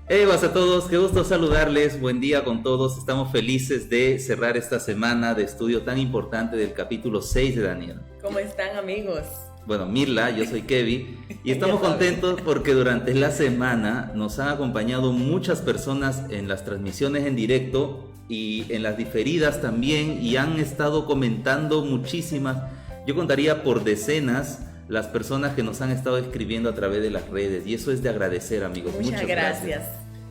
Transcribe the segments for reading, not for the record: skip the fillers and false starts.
Evas a todos, qué gusto saludarles, buen día con todos, estamos felices de cerrar esta semana de estudio tan importante del capítulo 6 de Daniel. ¿Cómo están, amigos? Bueno, Mirla, yo soy Kevin y estamos contentos porque durante la semana nos han acompañado muchas personas en las transmisiones en directo y en las diferidas también, y han estado comentando muchísimas, yo contaría por decenas las personas que nos han estado escribiendo a través de las redes, y eso es de agradecer, amigos. Muchas gracias.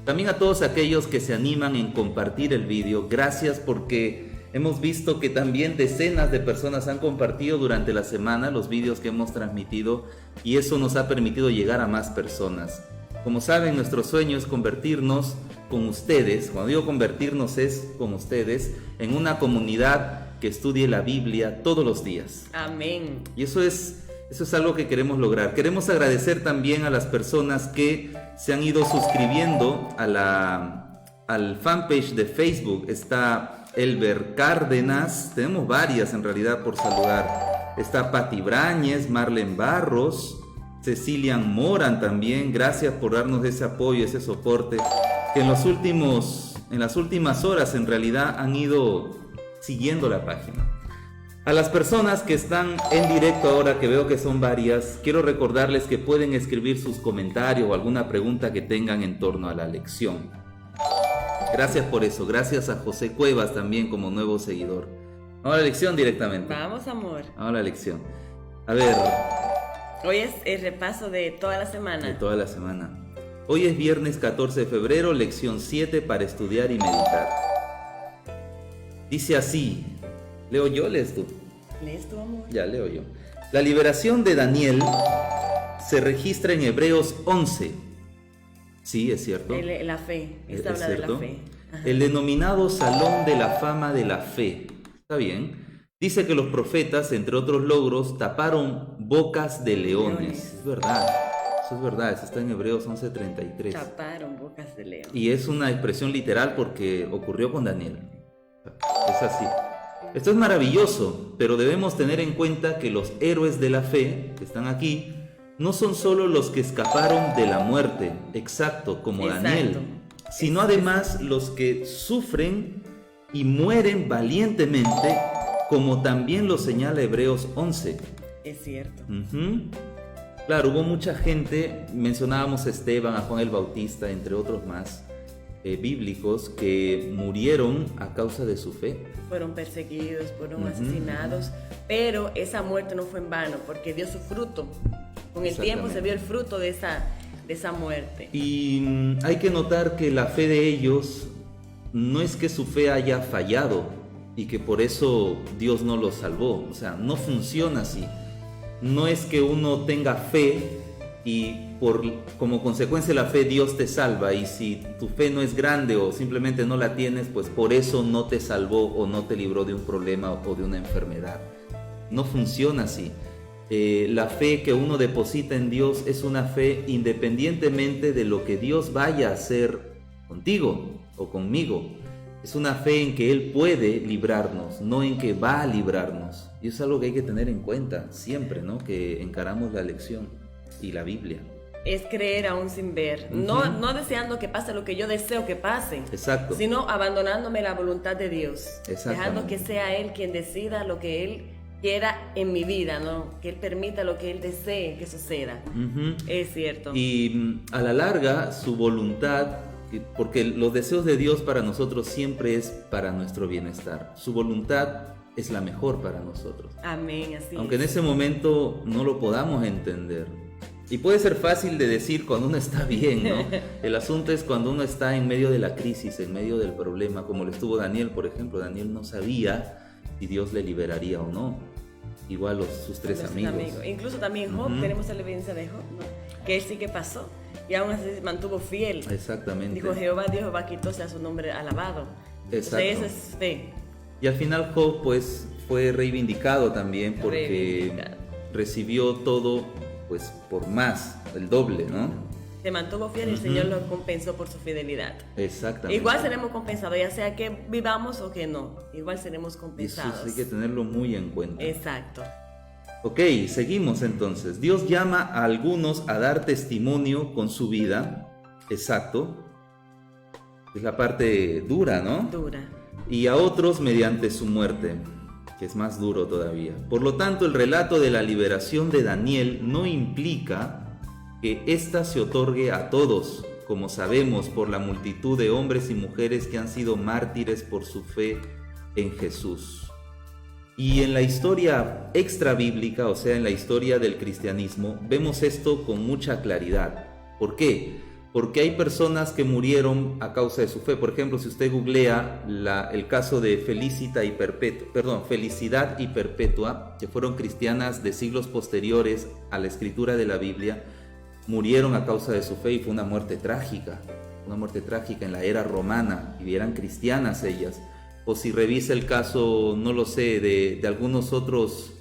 También a todos aquellos que se animan en compartir el vídeo, gracias, porque hemos visto que también decenas de personas han compartido durante la semana los vídeos que hemos transmitido, y eso nos ha permitido llegar a más personas. Como saben, nuestro sueño es convertirnos con ustedes, cuando digo convertirnos es con ustedes, en una comunidad que estudie la Biblia todos los días. Amén. Y eso es algo que queremos lograr. Queremos agradecer también a las personas que se han ido suscribiendo al fanpage de Facebook. Está Elber Cárdenas, tenemos varias en realidad por saludar. Está Pati Brañez, Marlene Barros, Cecilian Moran también. Gracias por darnos ese apoyo, ese soporte, que en las últimas horas en realidad han ido siguiendo la página. A las personas que están en directo ahora, que veo que son varias, quiero recordarles que pueden escribir sus comentarios o alguna pregunta que tengan en torno a la lección. Gracias por eso, gracias a José Cuevas también como nuevo seguidor. Vamos a la lección directamente. Vamos, amor. Vamos a la lección. A ver. Hoy es el repaso de toda la semana. De toda la semana. Hoy es viernes 14 de febrero, lección 7 para estudiar y meditar. Dice así. ¿Leo yo o lees tú? ¿Lees tú, amor? Ya, leo yo. La liberación de Daniel se registra en Hebreos 11. Sí, es cierto. La fe. Esta habla cierto. de la fe. Ajá. El denominado Salón de la Fama de la Fe. Está bien. Dice que los profetas, entre otros logros, taparon bocas de leones. Es verdad. Eso es verdad. Eso está en Hebreos 11:33. Taparon bocas de león. Y es una expresión literal porque ocurrió con Daniel. Es así. Esto es maravilloso, pero debemos tener en cuenta que los héroes de la fe que están aquí no son solo los que escaparon de la muerte, exacto, como Daniel, sino además los que sufren y mueren valientemente, como también lo señala Hebreos 11. Es cierto. Claro, hubo mucha gente, mencionábamos a Esteban, a Juan el Bautista, entre otros más, bíblicos, que murieron a causa de su fe. Fueron perseguidos, fueron asesinados, pero esa muerte no fue en vano, porque dio su fruto. Con el tiempo se vio el fruto de esa muerte. Y hay que notar que la fe de ellos no es que su fe haya fallado y que por eso Dios no los salvó. O sea, no funciona así. No es que uno tenga fe y como consecuencia de la fe Dios te salva, y si tu fe no es grande o simplemente no la tienes, pues por eso no te salvó o no te libró de un problema o de una enfermedad. No funciona así. La fe que uno deposita en Dios es una fe independientemente de lo que Dios vaya a hacer contigo o conmigo. Es una fe en que Él puede librarnos, no en que va a librarnos. Y eso es algo que hay que tener en cuenta siempre, ¿no? Que encaramos la lección y la Biblia. Es creer aún sin ver, no deseando que pase lo que yo deseo que pase. Exacto. Sino abandonándome la voluntad de Dios, dejando que sea Él quien decida lo que Él quiera en mi vida, ¿no? Que Él permita lo que Él desee que suceda. Es cierto. Y a la larga, su voluntad, porque los deseos de Dios para nosotros siempre es para nuestro bienestar. Su voluntad es la mejor para nosotros. Amén, así Aunque es. en ese momento no lo podamos entender. Y puede ser fácil de decir cuando uno está bien, ¿no? El asunto es cuando uno está en medio de la crisis, en medio del problema, como lo estuvo Daniel, por ejemplo. Daniel no sabía si Dios le liberaría o no. Igual sus tres amigos. Incluso también Job, tenemos la evidencia de Job, ¿no? Que él sí que pasó y aún así se mantuvo fiel. Exactamente. Dijo Jehová, Dios Jehová quitó, sea su nombre alabado. Exacto. Entonces, eso es fe. Y al final Job pues fue reivindicado también porque recibió todo pues por más, el doble, ¿no? Se mantuvo fiel y el Señor lo compensó por su fidelidad. Exactamente. Igual seremos compensados, ya sea que vivamos o que no. Igual seremos compensados. Eso hay que tenerlo muy en cuenta. Exacto. Ok, seguimos entonces. Dios llama a algunos a dar testimonio con su vida. Exacto. Es la parte dura, ¿no? Dura. Y a otros mediante su muerte, que es más duro todavía. Por lo tanto, el relato de la liberación de Daniel no implica que ésta se otorgue a todos, como sabemos por la multitud de hombres y mujeres que han sido mártires por su fe en Jesús. Y en la historia extra bíblica, o sea, en la historia del cristianismo, vemos esto con mucha claridad. ¿Por qué? Porque hay personas que murieron a causa de su fe. Por ejemplo, si usted googlea el caso de Felicidad y Perpetua, que fueron cristianas de siglos posteriores a la escritura de la Biblia, murieron a causa de su fe y fue una muerte trágica en la era romana, y eran cristianas ellas. O si revisa el caso, no lo sé, de algunos otros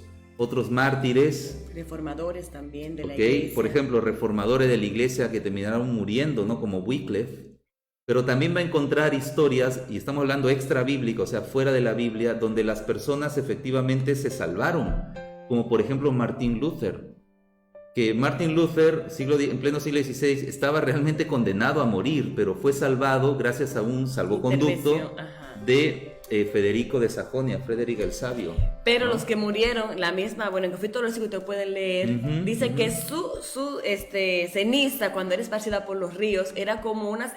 mártires. Reformadores también de la iglesia. Por ejemplo, reformadores de la iglesia que terminaron muriendo, ¿no? Como Wycliffe. Pero también va a encontrar historias, y estamos hablando extra bíblico, o sea, fuera de la Biblia, donde las personas efectivamente se salvaron. Como por ejemplo Martín Luther. Que Martin Luther, en pleno siglo XVI, estaba realmente condenado a morir, pero fue salvado gracias a un salvoconducto de Federico de Sajonia, Frederick el Sabio. Pero los que murieron, la misma, en Conflicto de los Siglos, ustedes pueden leer, dice que su ceniza, cuando era esparcida por los ríos, era como una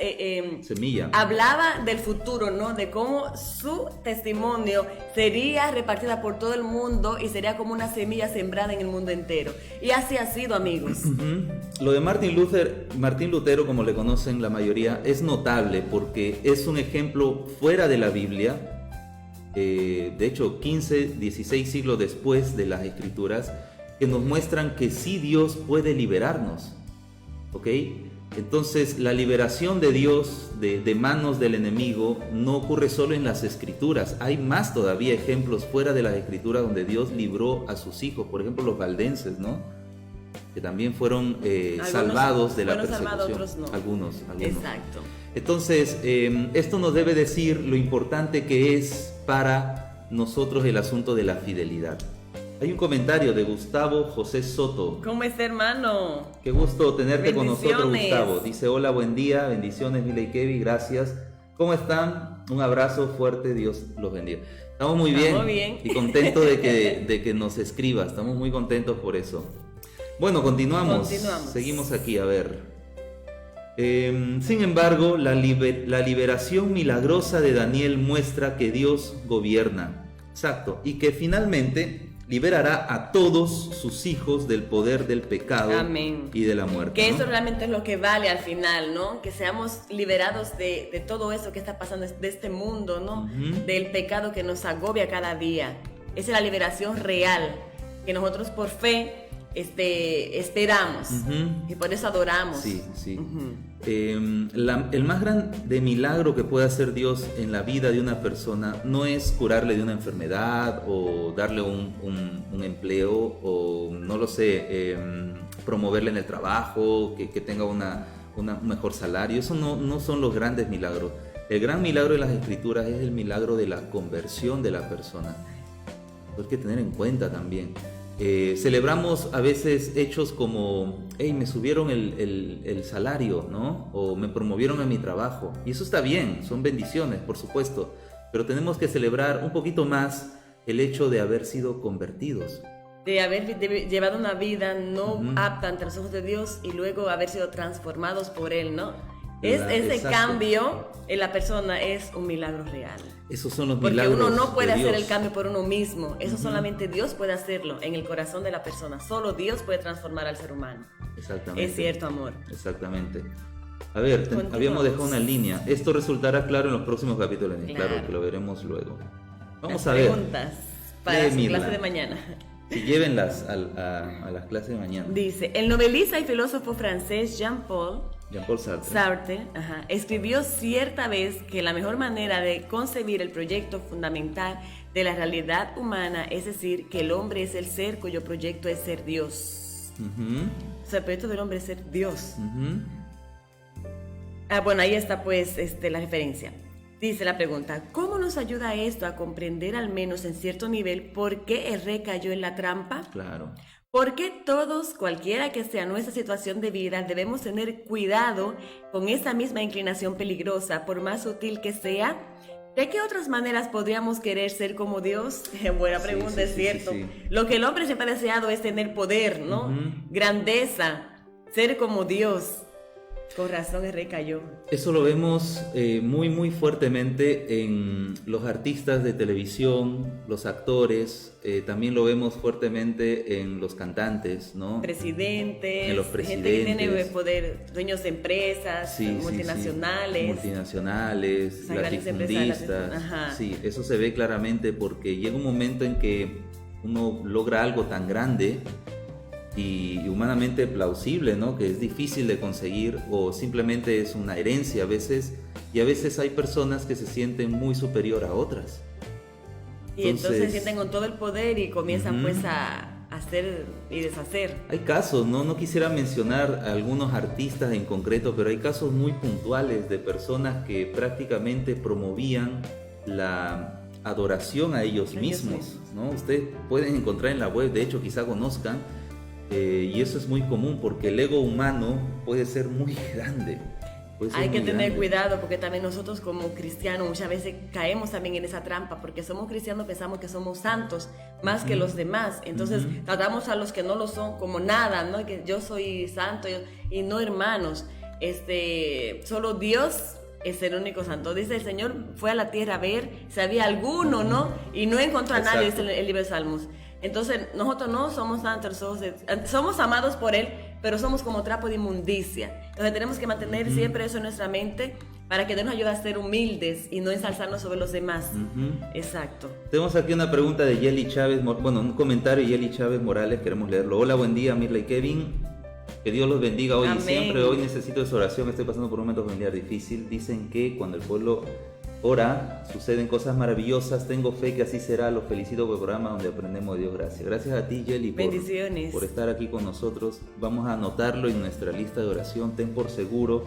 semilla. Hablaba del futuro, ¿no? De cómo su testimonio sería repartida por todo el mundo y sería como una semilla sembrada en el mundo entero. Y así ha sido, amigos. Lo de Martín Lutero, como le conocen la mayoría, es notable porque es un ejemplo fuera de la Biblia. De hecho 15, 16 siglos después de las escrituras, que nos muestran que sí Dios puede liberarnos, ¿ok? Entonces la liberación de Dios de manos del enemigo no ocurre solo en las escrituras. Hay más todavía ejemplos fuera de las escrituras donde Dios libró a sus hijos. Por ejemplo, los valdenses, ¿no? Que también fueron salvados de la persecución. Salvados, otros no. Algunos. Exacto. Entonces, esto nos debe decir lo importante que es para nosotros el asunto de la fidelidad. Hay un comentario de Gustavo José Soto. ¿Cómo está, hermano? Qué gusto tenerte con nosotros, Gustavo. Dice, hola, buen día, bendiciones, Mila y Kevin, gracias. ¿Cómo están? Un abrazo fuerte, Dios los bendiga. Estamos muy bien y contentos de que nos escribas, estamos muy contentos por eso. Bueno, continuamos. Seguimos aquí, a ver. Sin embargo, la liberación milagrosa de Daniel muestra que Dios gobierna. Exacto. Y que finalmente liberará a todos sus hijos del poder del pecado. Amén. Y de la muerte. Que ¿no? eso realmente es lo que vale al final, ¿no? Que seamos liberados de todo eso que está pasando, de este mundo, ¿no? Del pecado que nos agobia cada día. Esa es la liberación real, que nosotros por fe esperamos y por eso adoramos. Sí. El más grande milagro que puede hacer Dios en la vida de una persona no es curarle de una enfermedad o darle un empleo o no lo sé, promoverle en el trabajo, que tenga un mejor salario. Eso no son los grandes milagros. El gran milagro de las escrituras es el milagro de la conversión de la persona. Hay que tener en cuenta también. Celebramos a veces hechos como, hey, me subieron el salario, ¿no? O me promovieron en mi trabajo. Y eso está bien, son bendiciones, por supuesto. Pero tenemos que celebrar un poquito más el hecho de haber sido convertidos. De haber llevado una vida no apta ante los ojos de Dios y luego haber sido transformados por Él, ¿no? Ese cambio en la persona es un milagro real. Esos son los milagros. Porque uno no puede hacer el cambio por uno mismo. Eso solamente Dios puede hacerlo en el corazón de la persona. Solo Dios puede transformar al ser humano. Exactamente. Es cierto, amor. Exactamente. A ver, habíamos dejado una línea. Esto resultará claro en los próximos capítulos. Claro, que lo veremos luego. Vamos a ver. Preguntas para su clase de mañana. Sí, llévenlas a las clases de mañana. Dice, el novelista y filósofo francés Jean-Paul Sartre escribió cierta vez que la mejor manera de concebir el proyecto fundamental de la realidad humana, es decir, que el hombre es el ser cuyo proyecto es ser Dios. O sea, el proyecto del hombre es ser Dios. Bueno, ahí está pues la referencia. Dice la pregunta, ¿cómo nos ayuda esto a comprender al menos en cierto nivel por qué el rey cayó en la trampa? Claro. ¿Por qué todos, cualquiera que sea nuestra situación de vida, debemos tener cuidado con esa misma inclinación peligrosa, por más sutil que sea? ¿De qué otras maneras podríamos querer ser como Dios? Buena pregunta, sí, es cierto. Sí. Lo que el hombre siempre ha deseado es tener poder, ¿no? Grandeza, ser como Dios. Con razón el rey cayó. Eso lo vemos muy muy fuertemente en los artistas de televisión, los actores, también lo vemos fuertemente en los cantantes, ¿no? Presidentes, en los presidentes, gente que tiene poder, dueños de empresas, multinacionales. Multinacionales, latifundistas. Sí, eso se ve claramente porque llega un momento en que uno logra algo tan grande y humanamente plausible, ¿no? Que es difícil de conseguir o simplemente es una herencia a veces, y a veces hay personas que se sienten muy superior a otras. Y entonces se sienten con todo el poder y comienzan pues a hacer y deshacer. Hay casos, no quisiera mencionar a algunos artistas en concreto, pero hay casos muy puntuales de personas que prácticamente promovían la adoración a ellos mismos, ¿no? Ustedes pueden encontrar en la web, de hecho quizá conozcan, y eso es muy común porque el ego humano puede ser muy grande. Hay que tener cuidado porque también nosotros como cristianos muchas veces caemos también en esa trampa porque somos cristianos, pensamos que somos santos más que los demás, entonces tratamos a los que no lo son como nada, ¿no? Que yo soy santo y no, hermanos, solo Dios es el único santo. Dice el Señor fue a la tierra a ver si había alguno, ¿no? Y no encontró a nadie, dice el libro de Salmos. Entonces nosotros no somos santos, somos amados por Él, pero somos como trapo de inmundicia. Entonces tenemos que mantener siempre eso en nuestra mente para que Dios nos ayude a ser humildes y no ensalzarnos sobre los demás. Exacto. Tenemos aquí una pregunta de Yeli Chávez, un comentario de Yeli Chávez Morales, queremos leerlo. Hola, buen día, Mirla y Kevin. Que Dios los bendiga hoy y siempre. Hoy necesito de su oración, estoy pasando por un momento familiar difícil. Dicen que cuando el pueblo ora, suceden cosas maravillosas. Tengo fe que así será. Los felicito por el programa donde aprendemos de Dios. Gracias. Gracias a ti, Yeli, por estar aquí con nosotros. Vamos a anotarlo en nuestra lista de oración. Ten por seguro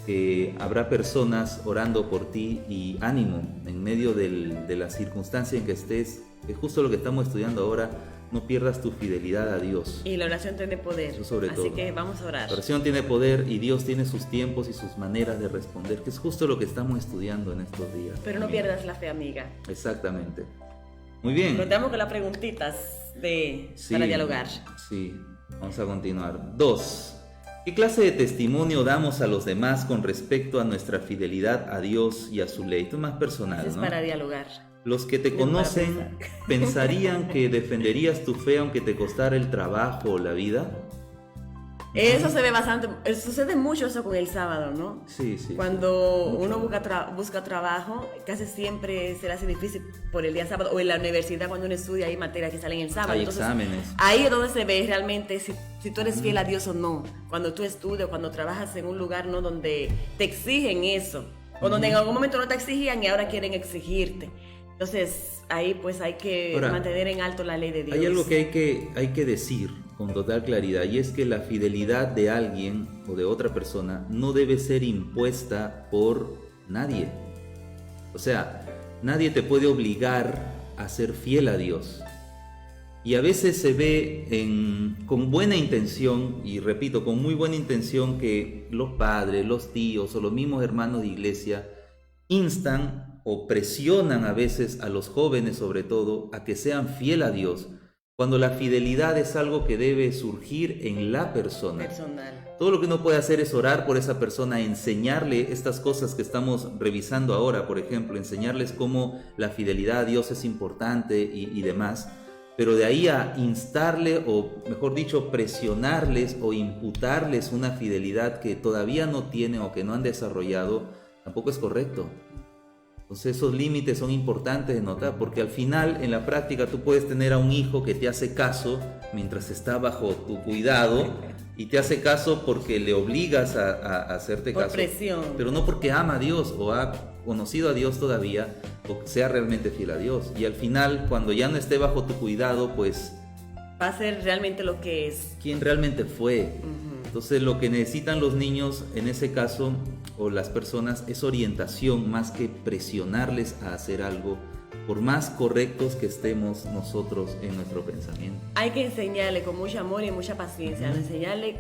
que habrá personas orando por ti, y ánimo en medio de la circunstancia en que estés. Es justo lo que estamos estudiando ahora. No pierdas tu fidelidad a Dios. Y la oración tiene poder. Eso sobre todo. Así que vamos a orar. La oración tiene poder y Dios tiene sus tiempos y sus maneras de responder, que es justo lo que estamos estudiando en estos días. Pero no pierdas la fe, amiga. Exactamente. Muy bien. Contamos con las preguntitas para dialogar. Sí, vamos a continuar. 2. ¿Qué clase de testimonio damos a los demás con respecto a nuestra fidelidad a Dios y a su ley? Esto es más personal, es ¿no? Para dialogar. Los que te conocen pensarían que defenderías tu fe aunque te costara el trabajo o la vida. Eso se ve bastante, sucede mucho eso con el sábado, ¿no? Sí. Cuando uno busca trabajo, casi siempre se le hace difícil por el día sábado, o en la universidad cuando uno estudia hay materias que salen el sábado. Hay entonces, exámenes. Ahí es donde se ve realmente si tú eres fiel a Dios o no. Cuando tú estudias, cuando trabajas en un lugar, ¿no? Donde te exigen eso, o donde en algún momento no te exigían y ahora quieren exigirte. Entonces, ahí pues hay que mantener en alto la ley de Dios. Hay algo que hay que decir con total claridad, y es que la fidelidad de alguien o de otra persona no debe ser impuesta por nadie. O sea, nadie te puede obligar a ser fiel a Dios. Y a veces se ve con buena intención, y repito, con muy buena intención, que los padres, los tíos o los mismos hermanos de iglesia instan o presionan a veces a los jóvenes, sobre todo, a que sean fiel a Dios, cuando la fidelidad es algo que debe surgir en la persona. Personal. Todo lo que uno puede hacer es orar por esa persona, enseñarle estas cosas que estamos revisando ahora, por ejemplo, enseñarles cómo la fidelidad a Dios es importante y demás, pero de ahí a instarle, o mejor dicho, presionarles o imputarles una fidelidad que todavía no tienen o que no han desarrollado, tampoco es correcto. Entonces esos límites son importantes de notar, porque al final en la práctica tú puedes tener a un hijo que te hace caso mientras está bajo tu cuidado, y te hace caso porque le obligas a hacerte caso. Por presión. Pero no porque ama a Dios o ha conocido a Dios todavía o sea realmente fiel a Dios. Y al final, cuando ya no esté bajo tu cuidado, pues va a ser realmente lo que es. ¿Quién realmente fue? Entonces lo que necesitan los niños en ese caso, o las personas, es orientación más que presionarles a hacer algo por más correctos que estemos nosotros en nuestro pensamiento. Hay que enseñarle con mucho amor y mucha paciencia, enseñarle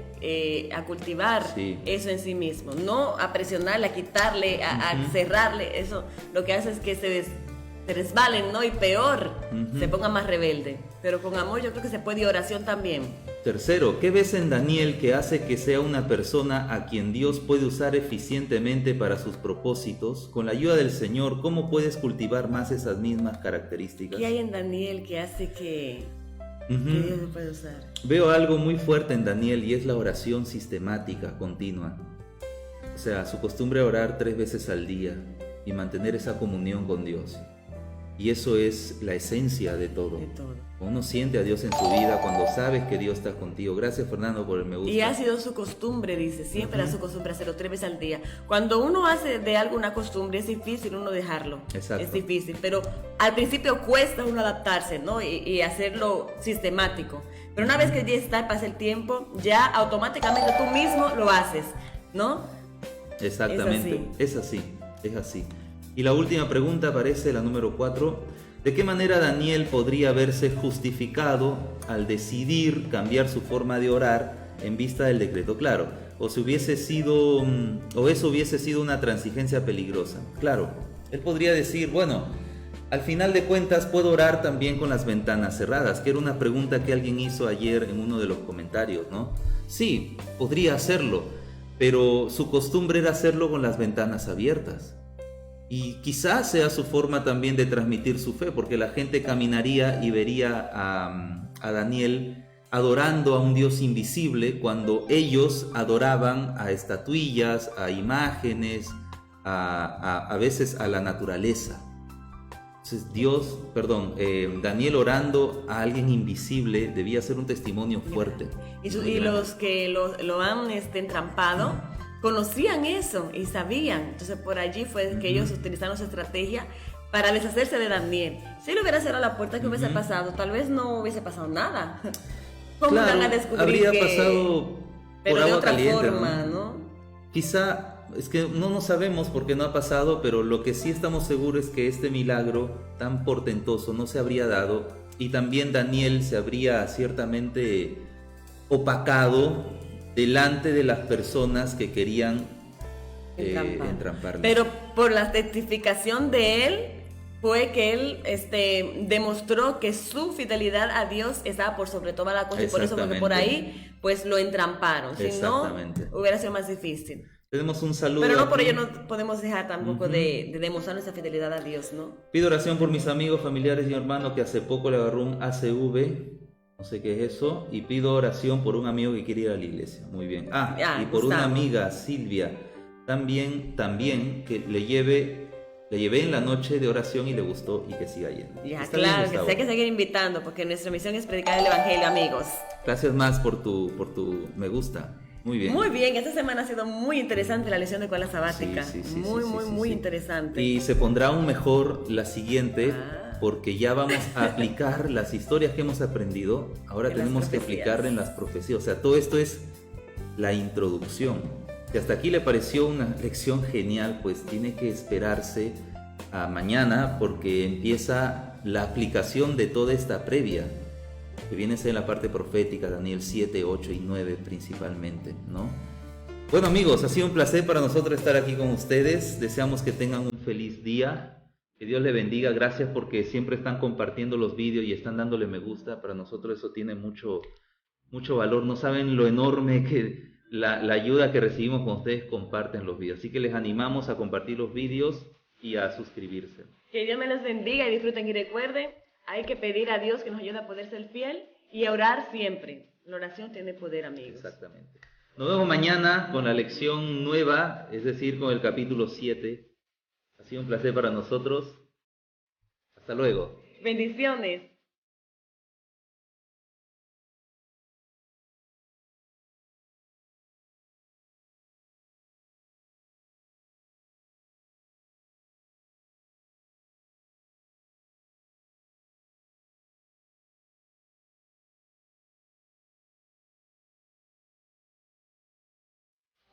a cultivar eso en sí mismo, no a presionarle, a quitarle, a cerrarle. Eso lo que hace es que se resbalen, ¿no? Y peor, se ponga más rebelde. Pero con amor yo creo que se puede, y oración también. Tercero, ¿qué ves en Daniel que hace que sea una persona a quien Dios puede usar eficientemente para sus propósitos? Con la ayuda del Señor, ¿cómo puedes cultivar más esas mismas características? ¿Qué hay en Daniel que hace que Dios lo puede usar? Veo algo muy fuerte en Daniel y es la oración sistemática, continua. O sea, su costumbre de orar 3 veces al día y mantener esa comunión con Dios. Y eso es la esencia de todo. Uno siente a Dios en su vida cuando sabes que Dios está contigo. Gracias, Fernando, por el me gusta. Y ha sido su costumbre, dice, siempre era su costumbre hacerlo 3 veces al día. Cuando uno hace de algo una costumbre, es difícil uno dejarlo. Exacto. Es difícil, pero al principio cuesta uno adaptarse, ¿no? Y hacerlo sistemático. Pero una vez que ya está, pasa el tiempo, ya automáticamente tú mismo lo haces, ¿no? Exactamente, es así. Y la última pregunta aparece, la número 4. ¿De qué manera Daniel podría verse justificado al decidir cambiar su forma de orar en vista del decreto? Claro, o eso hubiese sido una transigencia peligrosa. Claro, él podría decir, bueno, al final de cuentas puedo orar también con las ventanas cerradas, que era una pregunta que alguien hizo ayer en uno de los comentarios, ¿no? Sí, podría hacerlo, pero su costumbre era hacerlo con las ventanas abiertas. Y quizás sea su forma también de transmitir su fe, porque la gente caminaría y vería a Daniel adorando a un Dios invisible cuando ellos adoraban a estatuillas, a imágenes, a veces a la naturaleza. Entonces Daniel orando a alguien invisible debía ser un testimonio fuerte. Y los que lo han entrampado conocían eso y sabían. Entonces por allí fue que ellos utilizaron su estrategia para deshacerse de Daniel. Si le hubiera cerrado la puerta, ¿qué hubiese pasado? Tal vez no hubiese pasado nada. ¿Cómo van a descubrir habría pasado por agua de otra caliente, forma, ¿no? Quizá, es que no sabemos por qué no ha pasado, pero lo que sí estamos seguros es que este milagro tan portentoso no se habría dado, y también Daniel se habría ciertamente opacado delante de las personas que querían entramparle. Pero por la testificación de él fue que él demostró que su fidelidad a Dios estaba por sobre toda la cosa, y por eso porque por ahí pues lo entramparon. Si no, hubiera sido más difícil. Tenemos un saludo. Pero no por ello no podemos dejar tampoco de demostrar nuestra fidelidad a Dios, ¿no? Pido oración por mis amigos, familiares y hermanos que hace poco le agarró un ACV. No sé qué es eso. Y pido oración por un amigo que quiere ir a la iglesia. Muy bien. Y por una amiga, Silvia, también que le llevé en la noche de oración y le gustó, y que siga yendo. Ya, claro, que hay que seguir invitando, porque nuestra misión es predicar el evangelio, amigos. Gracias más por tu me gusta. Muy bien. Muy bien, esta semana ha sido muy interesante la lección de escuela sabática. Muy interesante. Y se pondrá aún mejor la siguiente. Porque ya vamos a aplicar las historias que hemos aprendido. Ahora tenemos que aplicarla en las profecías. O sea, todo esto es la introducción. Si hasta aquí le pareció una lección genial, pues tiene que esperarse a mañana, porque empieza la aplicación de toda esta previa, que viene a ser en la parte profética, Daniel 7, 8 y 9 principalmente, ¿no? Bueno, amigos, ha sido un placer para nosotros estar aquí con ustedes. Deseamos que tengan un feliz día. Que Dios le bendiga. Gracias porque siempre están compartiendo los vídeos y están dándole me gusta. Para nosotros eso tiene mucho valor. No saben lo enorme que la ayuda que recibimos cuando ustedes comparten los vídeos. Así que les animamos a compartir los vídeos y a suscribirse. Que Dios me los bendiga y disfruten. Y recuerden, hay que pedir a Dios que nos ayude a poder ser fiel y a orar siempre. La oración tiene poder, amigos. Exactamente. Nos vemos mañana con la lección nueva, es decir, con el capítulo 7. Ha sido un placer para nosotros. Hasta luego. Bendiciones.